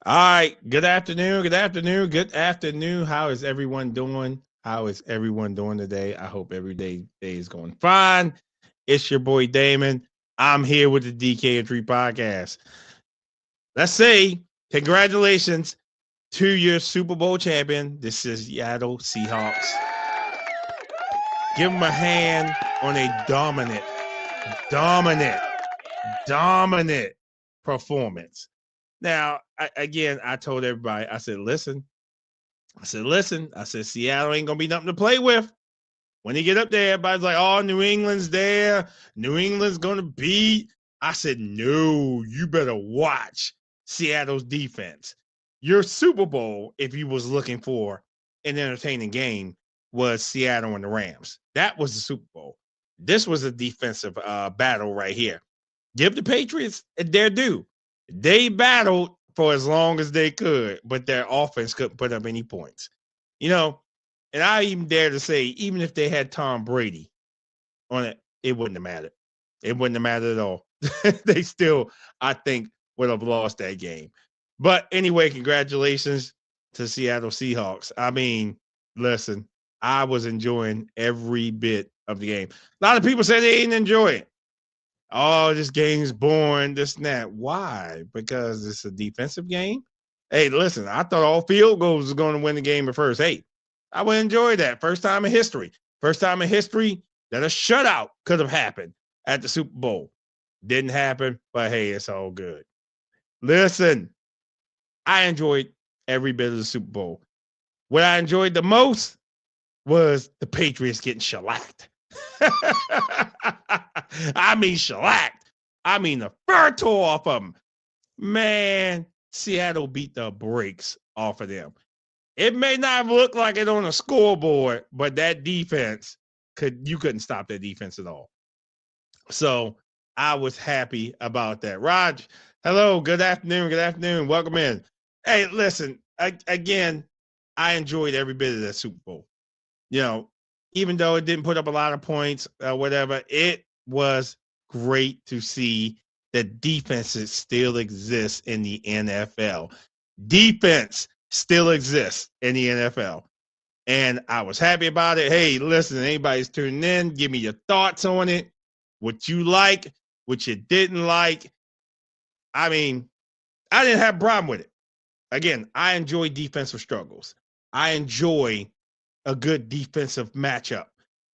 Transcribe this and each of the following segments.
All right. Good afternoon. Good afternoon. Good afternoon. How is everyone doing? How is everyone doing today? I hope day is going fine. It's your boy Damon. I'm here with the DK and 3 podcast. Let's say congratulations to your Super Bowl champion. This is Seattle Seahawks. Give them a hand on a dominant, dominant performance. Now, I told everybody, I said, Seattle ain't gonna be nothing to play with. When you get up there, everybody's like, oh, New England's there. New England's gonna beat. I said, no, you better watch Seattle's defense. Your Super Bowl, if you was looking for an entertaining game, was Seattle and the Rams. That was the Super Bowl. This was a defensive battle right here. Give the Patriots their due. They battled for as long as they could, but their offense couldn't put up any points. You know, and I even dare to say, even if they had Tom Brady on it, it wouldn't have mattered. It wouldn't have mattered at all. They still, I think, would have lost that game. But anyway, congratulations to Seattle Seahawks. I mean, listen, I was enjoying every bit of the game. A lot of people say they didn't enjoy it. Oh, this game's boring, this and that. Why? Because it's a defensive game. Hey, listen, I thought all field goals was going to win the game at first. Hey, I would enjoy that. First time in history. First time in history that a shutout could have happened at the Super Bowl. Didn't happen, but hey, it's all good. Listen, I enjoyed every bit of the Super Bowl. What I enjoyed the most was the Patriots getting shellacked. I mean, shellacked. I mean, the fur tore off of them. Man, Seattle beat the brakes off of them. It may not look like it on a scoreboard, but that defense you couldn't stop that defense at all. So I was happy about that. Raj, hello, good afternoon, welcome in. Hey, listen, again, I enjoyed every bit of that Super Bowl. You know, even though it didn't put up a lot of points, whatever, it was great to see that defenses still exist in the NFL. Defense still exists in the NFL. And I was happy about it. Hey, listen, anybody's tuning in, give me your thoughts on it, what you like, what you didn't like. I mean, I didn't have a problem with it. Again, I enjoy defensive struggles. I enjoy a good defensive matchup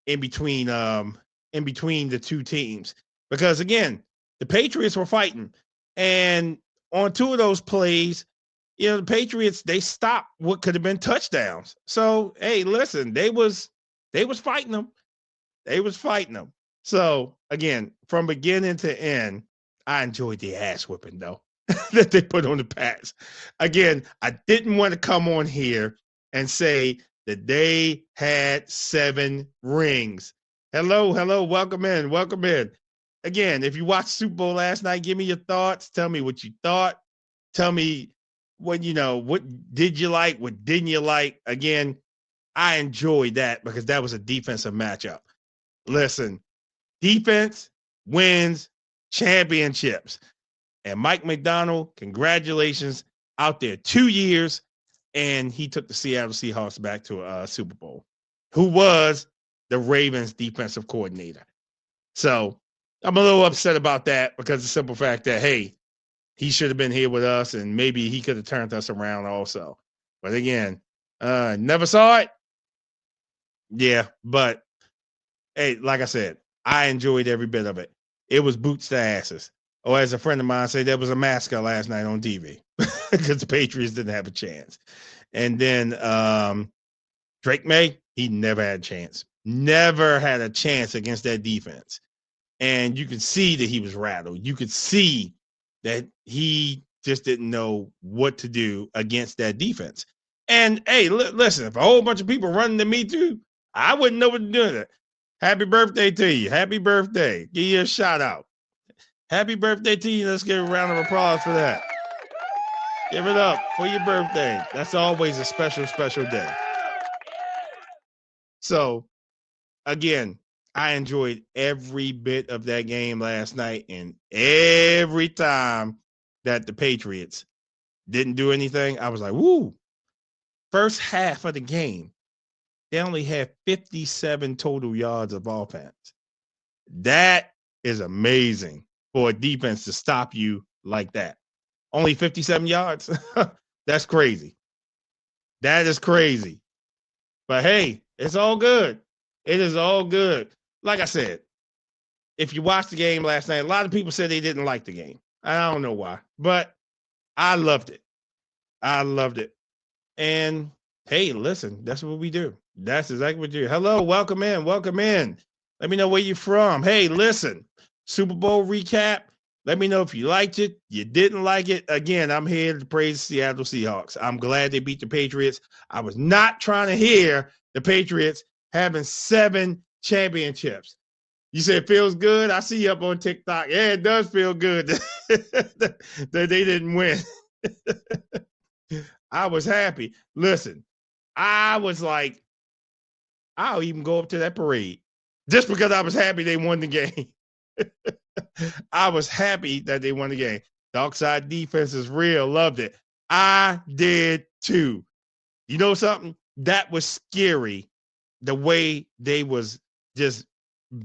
in between the two teams. Because again, the Patriots were fighting. And on two of those plays, the Patriots, they stopped what could have been touchdowns. So, hey, listen, they was fighting them. They was fighting them. So, again, from beginning to end, I enjoyed the ass whipping, though, that they put on the Pats. Again, I didn't want to come on here and say that they had 7 rings. Hello, welcome in. Again, if you watched Super Bowl last night, give me your thoughts. Tell me what you thought. Tell me what did you like, what didn't you like. Again, I enjoyed that because that was a defensive matchup. Listen, defense wins championships. And Mike McDonald, congratulations, out there 2 years, and he took the Seattle Seahawks back to a Super Bowl, who was the Ravens defensive coordinator. So I'm a little upset about that because the simple fact that, hey, he should have been here with us and maybe he could have turned us around also. But again, never saw it. Yeah, but hey, like I said, I enjoyed every bit of it. It was boots to asses. Or as a friend of mine said, there was a massacre last night on TV because the Patriots didn't have a chance. And then Drake May, he never had a chance. Never had a chance against that defense. And you could see that he was rattled. You could see that he just didn't know what to do against that defense. And hey, listen, if a whole bunch of people running to me too, I wouldn't know what to do with it. Happy birthday to you. Happy birthday. Give you a shout out. Happy birthday to you. Let's give a round of applause for that. Give it up for your birthday. That's always a special, special day. So, again, I enjoyed every bit of that game last night and every time that the Patriots didn't do anything. I was like, woo. First half of the game, they only had 57 total yards of offense. That is amazing for a defense to stop you like that. Only 57 yards. That's crazy. That is crazy. But hey, it's all good. It is all good. Like I said, if you watched the game last night, a lot of people said they didn't like the game. I don't know why, but I loved it. I loved it. And hey, listen, that's what we do. That's exactly what we do. Hello, welcome in. Welcome in. Let me know where you're from. Hey, listen, Super Bowl recap. Let me know if you liked it, you didn't like it. Again, I'm here to praise the Seattle Seahawks. I'm glad they beat the Patriots. I was not trying to hear the Patriots having 7 championships. You said it feels good? I see you up on TikTok. Yeah, it does feel good that they didn't win. I was happy. Listen, I was like, I'll even go up to that parade just because I was happy they won the game. I was happy that they won the game. Dark side defense is real. Loved it. I did too. You know something? That was scary. The way they was just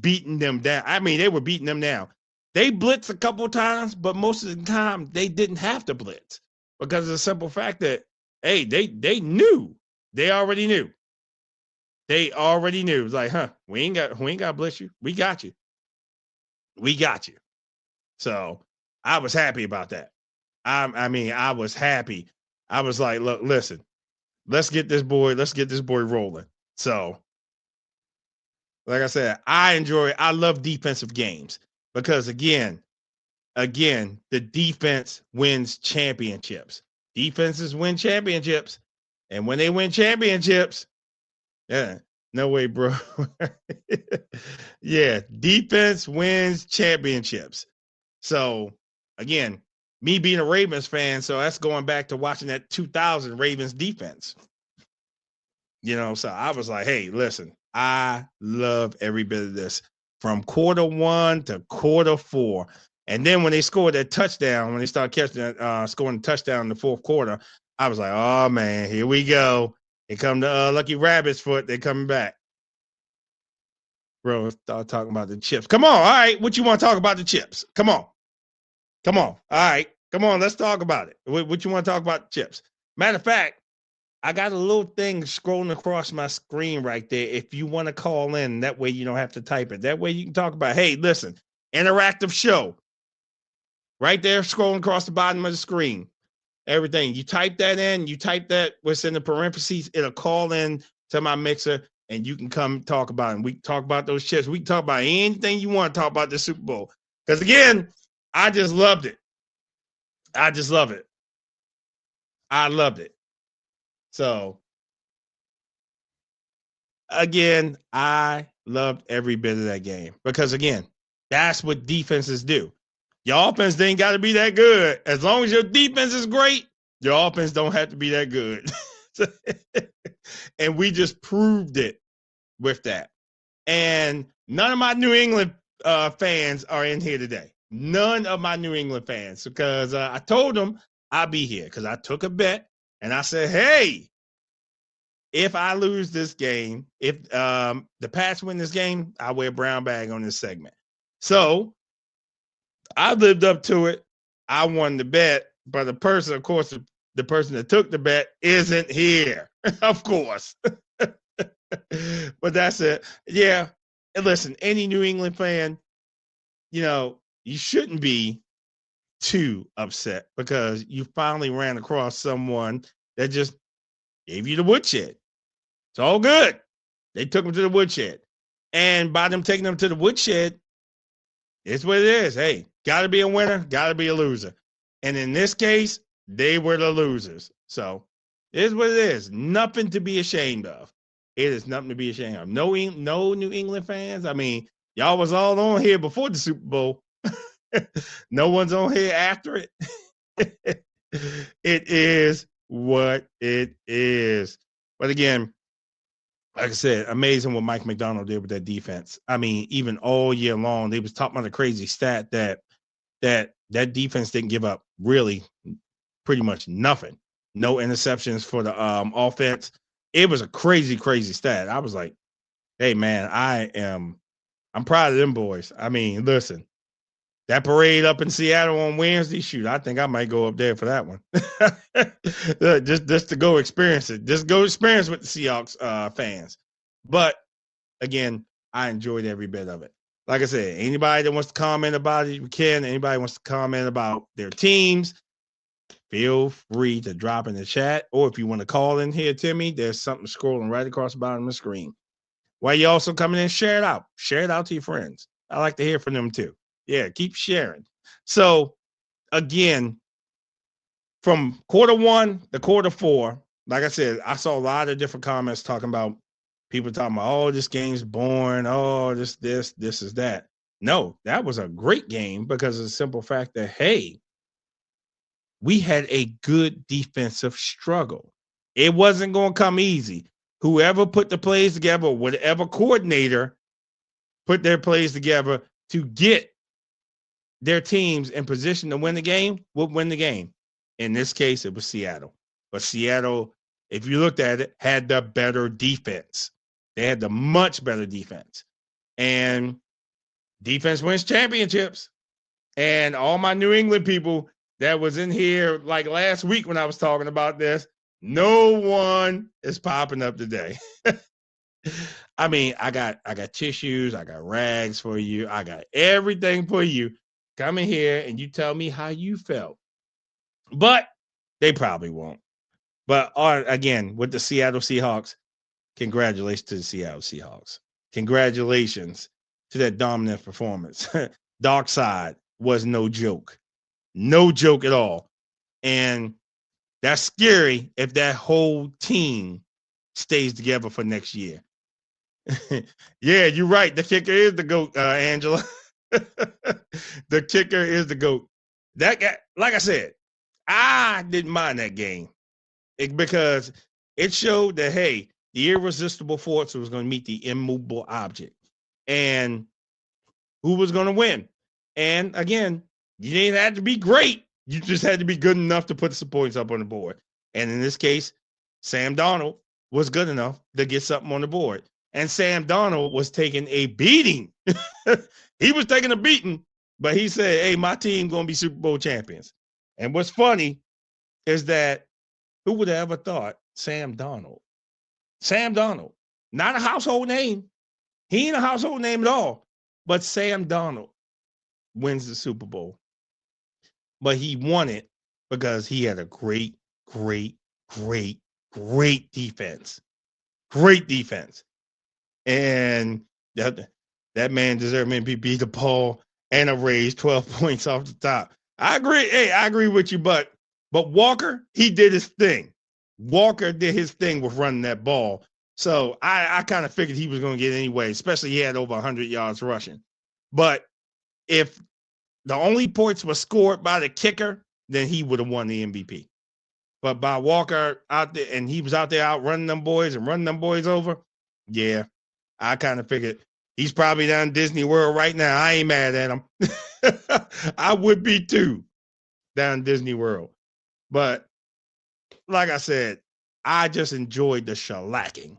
beating them down. I mean, they were beating them down. They blitzed a couple times, but most of the time they didn't have to blitz because of the simple fact that, hey, they knew. They already knew. They already knew. It was like, huh, we ain't got to blitz you. We got you. We got you. So I was happy about that. I mean, I was happy. I was like, look, listen, let's get this boy rolling. So, like I said, I love defensive games because again, the defense wins championships. Defenses win championships. And when they win championships, yeah, no way, bro. Yeah, defense wins championships. So, again, me being a Ravens fan, so that's going back to watching that 2000 Ravens defense. You know, so I was like, hey, listen, I love every bit of this from quarter 1 to quarter 4. And then when they scored that touchdown, when they started catching scoring the touchdown in the fourth quarter, I was like, oh, man, here we go. Here come the Lucky Rabbit's foot. They're coming back. Bro, start talking about the chips. Come on. All right. What you want to talk about the chips? Come on. Come on. All right. Come on. Let's talk about it. What you want to talk about the chips? Matter of fact, I got a little thing scrolling across my screen right there. If you want to call in, that way you don't have to type it. That way you can talk about, hey, listen, interactive show. Right there, scrolling across the bottom of the screen. Everything. You type that in, you type that what's in the parentheses, it'll call in to my mixer, and you can come talk about it. And we can talk about those chips. We can talk about anything you want to talk about the Super Bowl. Because, again, I just loved it. I just love it. I loved it. So, again, I loved every bit of that game. Because, again, that's what defenses do. Your offense ain't got to be that good. As long as your defense is great, your offense don't have to be that good. And we just proved it with that. And none of my New England fans are in here today. None of my New England fans, because I told them I'd be here because I took a bet and I said, hey, if I lose this game, if the Pats win this game, I wear a brown bag on this segment. So I lived up to it. I won the bet, but the person, of course, the person that took the bet isn't here, of course. But that's it. Yeah. And listen, any New England fan, you know, you shouldn't be too upset because you finally ran across someone that just gave you the woodshed. It's all good. They took them to the woodshed. And by them taking them to the woodshed, it's what it is. Hey, got to be a winner, got to be a loser. And in this case, they were the losers. So it is what it is. Nothing to be ashamed of. It is nothing to be ashamed of. No New England fans. I mean, y'all was all on here before the Super Bowl. No one's on here after it. It is what it is. But again, like I said, amazing what Mike McDonald did with that defense. I mean, even all year long, they was talking about a crazy stat that defense didn't give up really pretty much nothing. No interceptions for the offense. It was a crazy, crazy stat. I was like, hey man, I'm proud of them boys. I mean, listen, that parade up in Seattle on Wednesday, shoot, I think I might go up there for that one. just to go experience it. Just go experience with the Seahawks fans. But again, I enjoyed every bit of it. Like I said, anybody that wants to comment about it, you can. Anybody wants to comment about their teams, feel free to drop in the chat. Or if you want to call in here to me, there's something scrolling right across the bottom of the screen. While you also coming in, share it out. Share it out to your friends. I like to hear from them too. Yeah, keep sharing. So again, from quarter one to quarter four, like I said, I saw a lot of different comments talking about people talking about, oh, this game's boring. Oh, this is that. No, that was a great game because of the simple fact that, hey, we had a good defensive struggle. It wasn't going to come easy. Whoever put the plays together, whatever coordinator put their plays together to get their teams in position to win the game, would win the game. In this case, it was Seattle. But Seattle, if you looked at it, had the better defense. They had the much better defense. And defense wins championships. And all my New England people that was in here like last week when I was talking about this, no one is popping up today. I mean, I got tissues, I got rags for you, I got everything for you. Come in here and you tell me how you felt. But they probably won't. But again, with the Seattle Seahawks, congratulations to the Seattle Seahawks. Congratulations to that dominant performance. Dark side was no joke. No joke at all. And that's scary if that whole team stays together for next year. Yeah, you're right. The kicker is the GOAT, Angela. The kicker is the GOAT. That guy, like I said, I didn't mind that game because it showed that, hey, the irresistible force was going to meet the immovable object. And who was going to win? And again, you didn't have to be great. You just had to be good enough to put some points up on the board. And in this case, Sam Darnold was good enough to get something on the board. And Sam Darnold was taking a beating. He was taking a beating, but he said, hey, my team going to be Super Bowl champions. And what's funny is that who would have ever thought Sam Darnold, not a household name. He ain't a household name at all, but Sam Darnold wins the Super Bowl. But he won it because he had a great, great, great, great defense. Great defense. And that man deserved MVP, the ball, and a raise, 12 points off the top. I agree. Hey, I agree with you, but Walker, he did his thing. Walker did his thing with running that ball. So I kind of figured he was going to get anyway, especially he had over 100 yards rushing. But if the only points were scored by the kicker, then he would have won the MVP. But by Walker out there, and he was out there out running them boys and running them boys over, yeah, I kind of figured he's probably down in Disney World right now. I ain't mad at him. I would be too down in Disney World. But like I said, I just enjoyed the shellacking.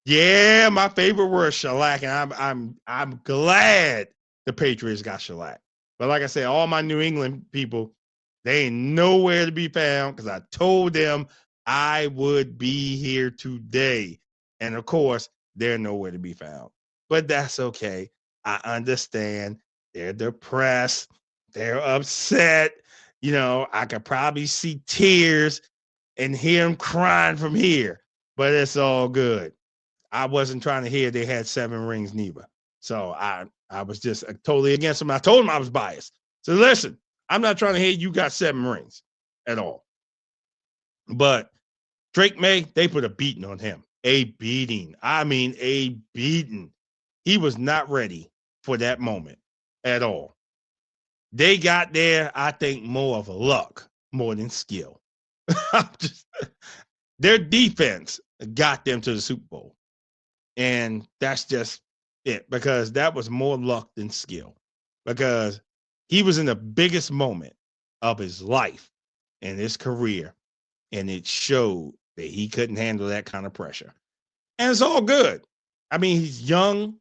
Yeah, my favorite word, shellacking. I'm glad the Patriots got shellacked. But like I said, all my New England people, they ain't nowhere to be found because I told them I would be here today. And of course, they're nowhere to be found. But that's okay. I understand. They're depressed. They're upset. You know, I could probably see tears and hear them crying from here. But it's all good. I wasn't trying to hear they had 7 rings neither. So I was just totally against them. I told them I was biased. So listen, I'm not trying to hear you got 7 rings at all. But Drake May, they put a beating on him. A beating. I mean, a beating. He was not ready for that moment at all. They got there, I think, more of luck more than skill. Their defense got them to the Super Bowl. And that's just it, because that was more luck than skill, because he was in the biggest moment of his life. in his career, and it showed that he couldn't handle that kind of pressure. And it's all good. I mean, he's young,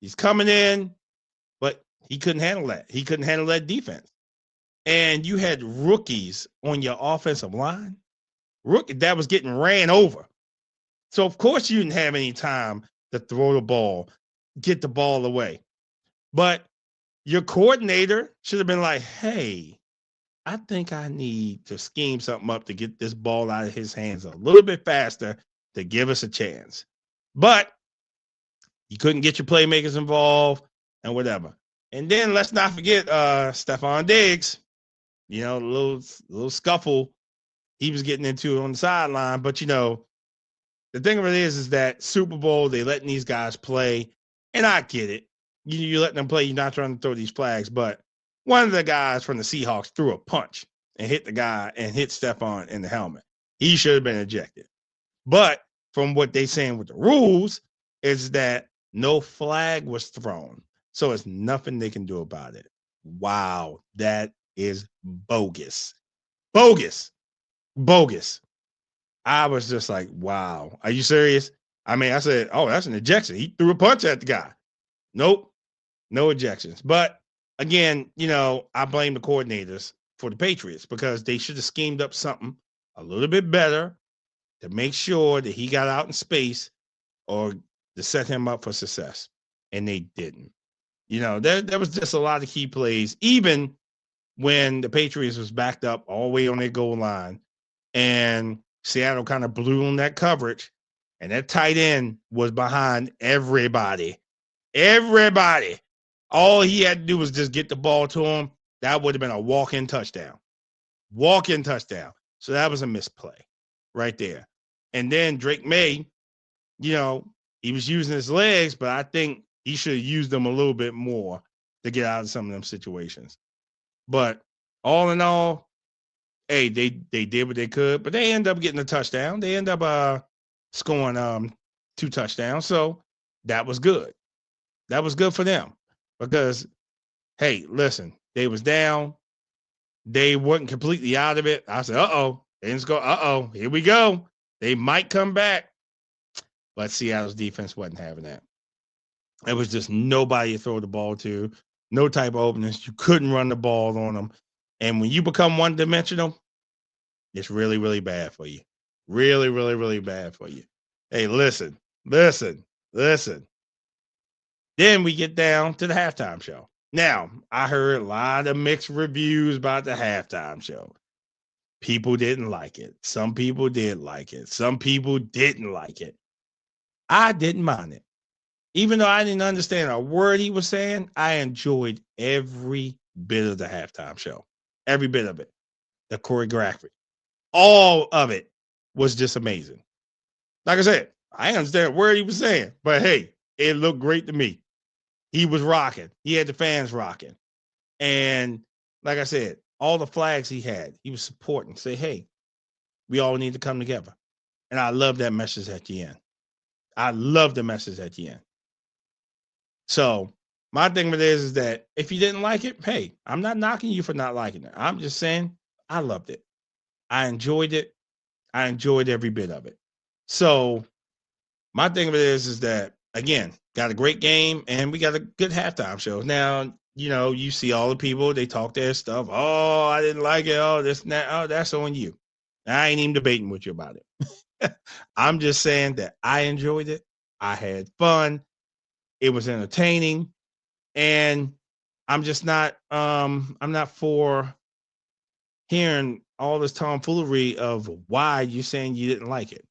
he's coming in, but he couldn't handle that. He couldn't handle that defense. And you had rookies on your offensive line, rookie that was getting ran over. So of course you didn't have any time to throw the ball, get the ball away. But your coordinator should have been like, hey, I think I need to scheme something up to get this ball out of his hands a little bit faster to give us a chance. But you couldn't get your playmakers involved and whatever. And then let's not forget Stephon Diggs, you know, little scuffle he was getting into on the sideline. But, you know, the thing of it is that Super Bowl, they letting these guys play. And I get it. You're letting them play. You're not trying to throw these flags. But one of the guys from the Seahawks threw a punch and hit the guy and hit Stephon in the helmet. He should have been ejected. But from what they saying with the rules is that no flag was thrown. So it's nothing they can do about it. Wow, that is bogus. Bogus. Bogus. I was just like, wow, are you serious? I mean, I said, oh, that's an ejection. He threw a punch at the guy. Nope, no ejections. But again, you know, I blame the coordinators for the Patriots because they should have schemed up something a little bit better to make sure that he got out in space or to set him up for success. And they didn't. You know, there was just a lot of key plays, even when the Patriots was backed up all the way on their goal line and Seattle kind of blew on that coverage and that tight end was behind everybody. Everybody. All he had to do was just get the ball to him. That would have been a walk-in touchdown. Walk-in touchdown. So that was a misplay right there. And then Drake May, you know, he was using his legs, but I think he should have used them a little bit more to get out of some of them situations. But all in all, hey, they did what they could, but they end up getting a touchdown. They end up scoring 2 touchdowns. So that was good. That was good for them because, hey, listen, they was down. They weren't completely out of it. I said, uh-oh. Things go, uh-oh, here we go. They might come back. But Seattle's defense wasn't having that. It was just nobody to throw the ball to, no type of openings. You couldn't run the ball on them. And when you become one-dimensional, it's really, really bad for you. Really, really, really bad for you. Hey, listen. Then we get down to the halftime show. Now, I heard a lot of mixed reviews about the halftime show. People didn't like it. Some people did like it. Some people didn't like it. I didn't mind it. Even though I didn't understand a word he was saying, I enjoyed every bit of the halftime show. Every bit of it. The choreography. All of it was just amazing. Like I said, I didn't understand a word he was saying. But hey, it looked great to me. He was rocking. He had the fans rocking. And like I said, all the flags he had, he was supporting. Say, hey, we all need to come together. And I love that message at the end. I love the message at the end. So my thing with it is that if you didn't like it, hey, I'm not knocking you for not liking it. I'm just saying I loved it. I enjoyed it. I enjoyed every bit of it. So my thing of it is that, again, got a great game and we got a good halftime show. Now, you know, you see all the people, they talk their stuff. Oh, I didn't like it. Oh, this and that. Oh, that's on you. I ain't even debating with you about it. I'm just saying that I enjoyed it. I had fun. It was entertaining. And I'm just not, I'm not for hearing all this tomfoolery of why you're saying you didn't like it.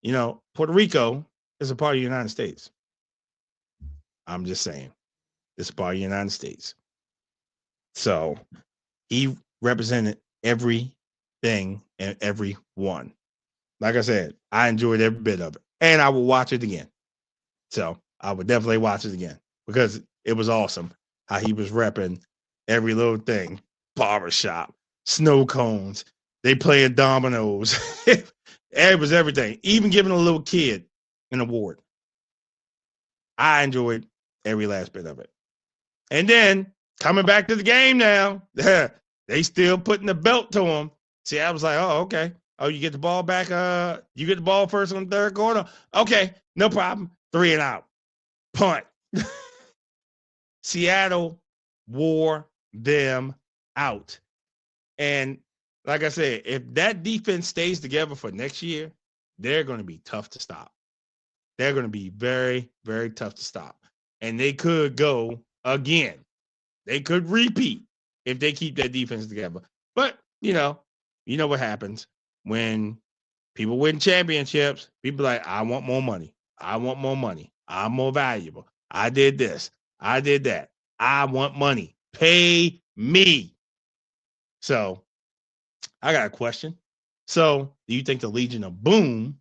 You know, Puerto Rico is a part of the United States. I'm just saying. It's a part of the United States. So he represented everything and everyone. Like I said, I enjoyed every bit of it. And I will watch it again. So I would definitely watch it again because it was awesome how he was repping every little thing. Barbershop, snow cones, they playing dominoes. It was everything. Even giving a little kid an award. I enjoyed every last bit of it. And then coming back to the game now, they still putting the belt to him. Seattle was like, oh, okay. Oh, you get the ball back. You get the ball first on the third quarter. Okay, no problem. 3 and out. Punt. Seattle wore them out. And like I said, if that defense stays together for next year, they're going to be tough to stop. They're going to be very, very tough to stop. And they could go again. They could repeat if they keep their defense together. But, you know what happens when people win championships. People are like, I want more money. I want more money. I'm more valuable. I did this. I did that. I want money. Pay me. So I got a question. So do you think the Legion of Boom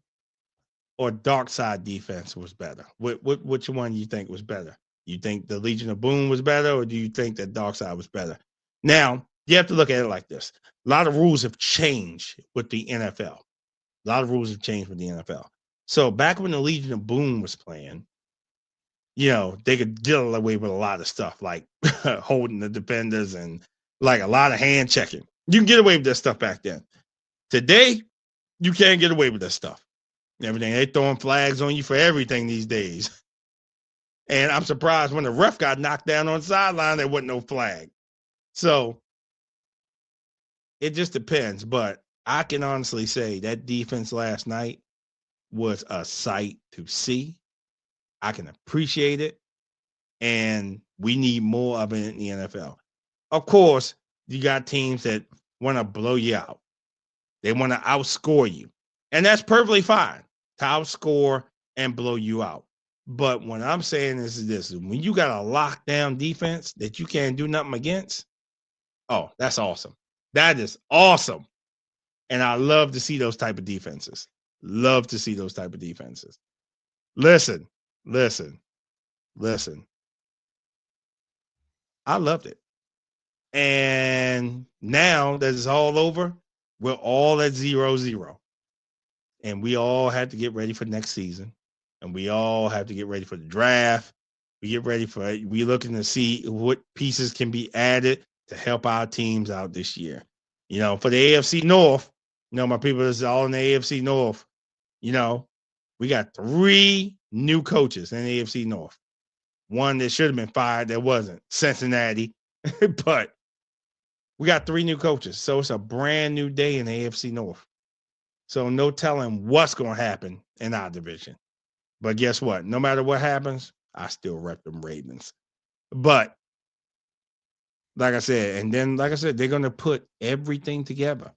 or Dark Side defense was better? Which one do you think was better? You think the Legion of Boom was better, or do you think that Dark Side was better? Now, you have to look at it like this. A lot of rules have changed with the NFL. A lot of rules have changed with the NFL. So back when the Legion of Boom was playing, they could get away with a lot of stuff, like holding the defenders and like a lot of hand checking. You can get away with that stuff back then. Today, you can't get away with that stuff. Everything. They throwing flags on you for everything these days. And I'm surprised when the ref got knocked down on the sideline, there wasn't no flag. So it just depends. But I can honestly say that defense last night was a sight to see. I can appreciate it. And we need more of it in the NFL. Of course, you got teams that want to blow you out. They want to outscore you. And that's perfectly fine to outscore and blow you out. But what I'm saying is this: when you got a lockdown defense that you can't do nothing against, oh, that's awesome. That is awesome. And I love to see those type of defenses. Love to see those type of defenses. Listen. I loved it. And now that it's all over, we're all at 0-0. And we all have to get ready for next season. And we all have to get ready for the draft. We looking to see what pieces can be added to help our teams out this year. For the AFC North, my people is all in the AFC North. We got 3 new coaches in the AFC North. One that should have been fired that wasn't, Cincinnati. But we got 3 new coaches. So it's a brand new day in the AFC North. So no telling what's going to happen in our division. But guess what? No matter what happens, I still rep them Ravens. But like I said, they're going to put everything together.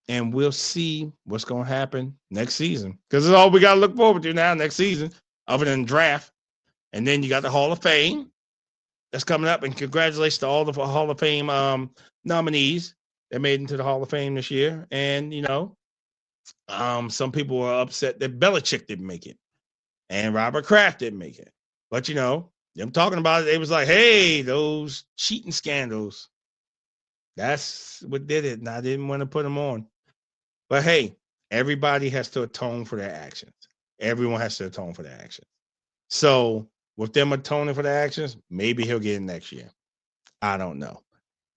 And we'll see what's going to happen next season. Because it's all we got to look forward to now next season, other than draft. And then you got the Hall of Fame that's coming up. And congratulations to all the Hall of Fame nominees that made into the Hall of Fame this year. And, some people were upset that Belichick didn't make it. And Robert Kraft didn't make it. But, them talking about it, it was like, hey, those cheating scandals, that's what did it. And I didn't want to put them on. But, hey, everybody has to atone for their actions. Everyone has to atone for their actions. So with them atoning for their actions, maybe he'll get it next year. I don't know.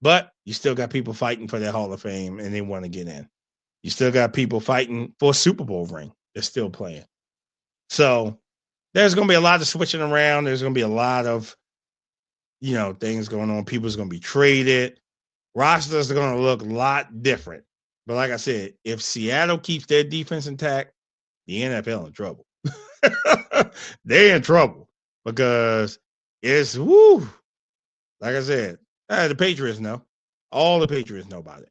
But you still got people fighting for their Hall of Fame, and they want to get in. You still got people fighting for a Super Bowl ring. They're still playing. So there's going to be a lot of switching around. There's going to be a lot of, things going on. People's going to be traded. Rosters are going to look a lot different. But like I said, if Seattle keeps their defense intact, the NFL in trouble. They're in trouble because it's, like I said, the Patriots know. All the Patriots know about it.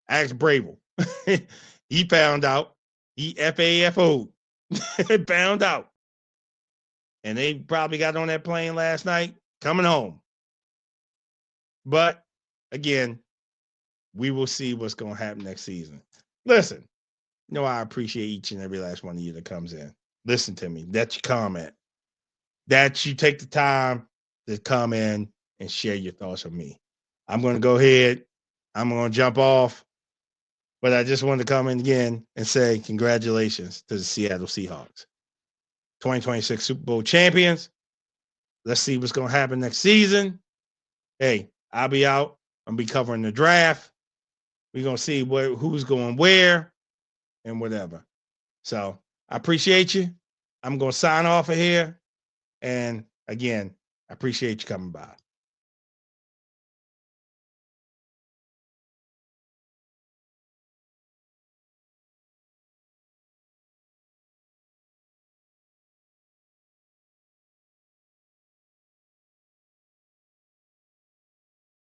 Ask Bravel. He found out. He FAFO'd. Found out. And they probably got on that plane last night coming home. But, again, we will see what's going to happen next season. Listen, I appreciate each and every last one of you that comes in. Listen to me. That you comment. That you take the time to come in and share your thoughts with me. I'm going to go ahead. I'm going to jump off. But I just wanted to come in again and say congratulations to the Seattle Seahawks. 2026 Super Bowl champions. Let's see what's going to happen next season. Hey, I'll be out. I'll be covering the draft. We're going to see who's going where and whatever. So I appreciate you. I'm going to sign off of here. And again, I appreciate you coming by.